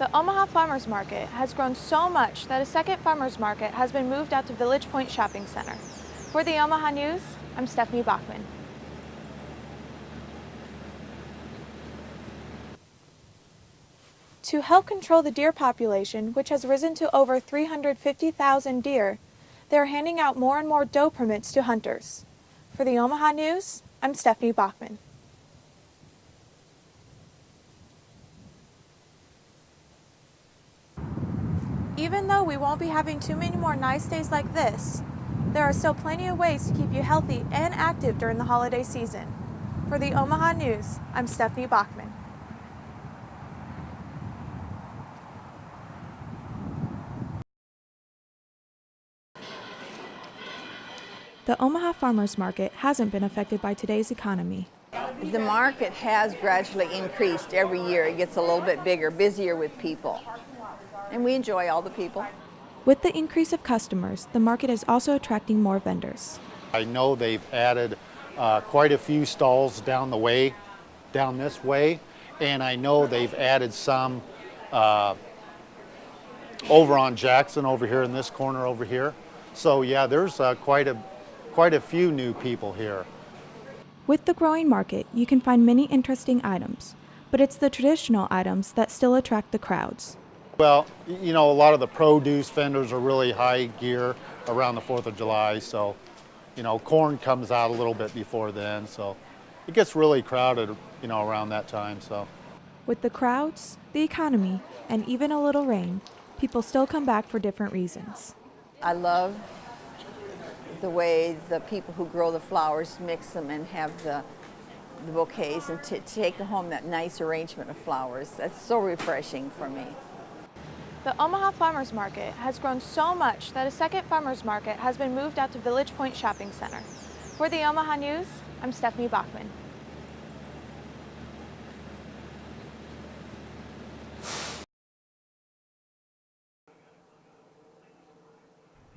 The Omaha Farmers Market has grown so much that a second farmers market has been moved out to Village Point Shopping Center. For the Omaha News, I'm Stephanie Bachmann. To help control the deer population, which has risen to over 350,000 deer, they are handing out more and more doe permits to hunters. For the Omaha News, I'm Stephanie Bachmann. Even though we won't be having too many more nice days like this, there are still plenty of ways to keep you healthy and active during the holiday season. For the Omaha News, I'm Stephanie Bachmann. The Omaha Farmers Market hasn't been affected by today's economy. The market has gradually increased every year. It gets a little bit bigger, busier with people. And we enjoy all the people. With the increase of customers, the market is also attracting more vendors. I know they've added quite a few stalls down this way, and I know they've added some over on Jackson over here in this corner over here. So yeah, there's quite a few new people here. With the growing market, you can find many interesting items, but it's the traditional items that still attract the crowds. Well, you know, a lot of the produce vendors are really high gear around the 4th of July, so, you know, corn comes out a little bit before then, so it gets really crowded, you know, around that time, so. With the crowds, the economy, and even a little rain, people still come back for different reasons. I love the way the people who grow the flowers mix them and have the bouquets and take home that nice arrangement of flowers. That's so refreshing for me. The Omaha Farmers Market has grown so much that a second farmers market has been moved out to Village Point Shopping Center. For the Omaha News, I'm Stephanie Bachmann.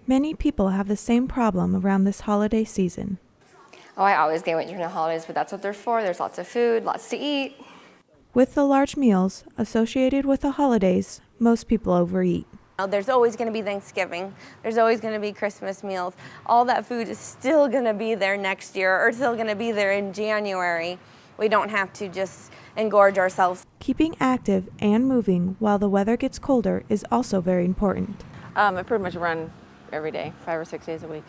Many people have the same problem around this holiday season. Oh, I always gain weight during the holidays, but that's what they're for. There's lots of food, lots to eat. With the large meals associated with the holidays, most people overeat. There's always going to be Thanksgiving. There's always going to be Christmas meals. All that food is still going to be there next year or still going to be there in January. We don't have to just engorge ourselves. Keeping active and moving while the weather gets colder is also very important. I pretty much run every day, 5 or 6 days a week.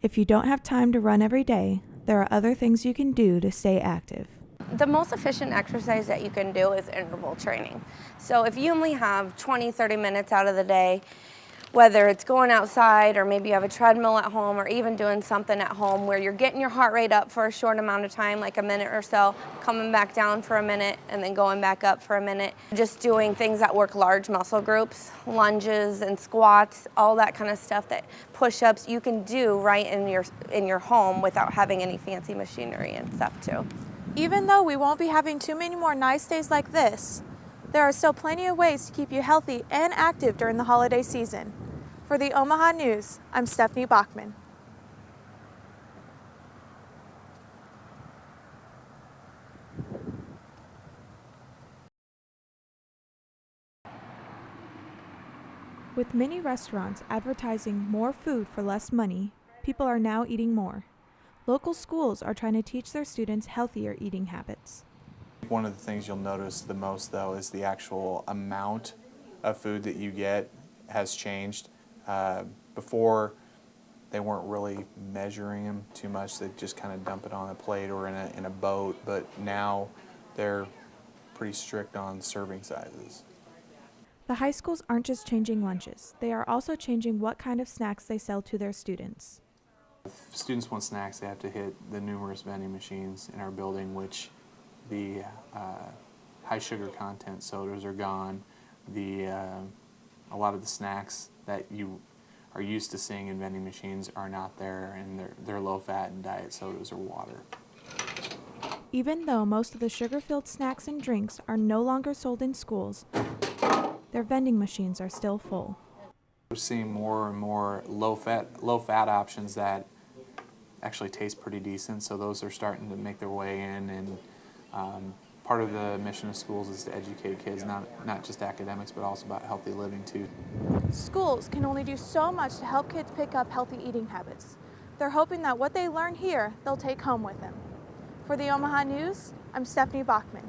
If you don't have time to run every day, there are other things you can do to stay active. The most efficient exercise that you can do is interval training. So if you only have 20-30 minutes out of the day, whether it's going outside or maybe you have a treadmill at home or even doing something at home where you're getting your heart rate up for a short amount of time, like a minute or so, coming back down for a minute and then going back up for a minute. Just doing things that work large muscle groups, lunges and squats, all that kind of stuff, that push-ups you can do right in your home without having any fancy machinery and stuff too. Even though we won't be having too many more nice days like this, there are still plenty of ways to keep you healthy and active during the holiday season. For the Omaha News, I'm Stephanie Bachmann. With many restaurants advertising more food for less money, people are now eating more. Local schools are trying to teach their students healthier eating habits. One of the things you'll notice the most, though, is the actual amount of food that you get has changed. Before, they weren't really measuring them too much. They just kind of dump it on a plate or in a boat, but now they're pretty strict on serving sizes. The high schools aren't just changing lunches, they are also changing what kind of snacks they sell to their students. If students want snacks, they have to hit the numerous vending machines in our building, which the high sugar content sodas are gone. A lot of the snacks that you are used to seeing in vending machines are not there, and they're low fat and diet sodas or water. Even though most of the sugar-filled snacks and drinks are no longer sold in schools, their vending machines are still full. We're seeing more and more low fat options that actually taste pretty decent, so those are starting to make their way in, and part of the mission of schools is to educate kids, not just academics, but also about healthy living too. Schools can only do so much to help kids pick up healthy eating habits. They're hoping that what they learn here, they'll take home with them. For the Omaha News, I'm Stephanie Bachmann.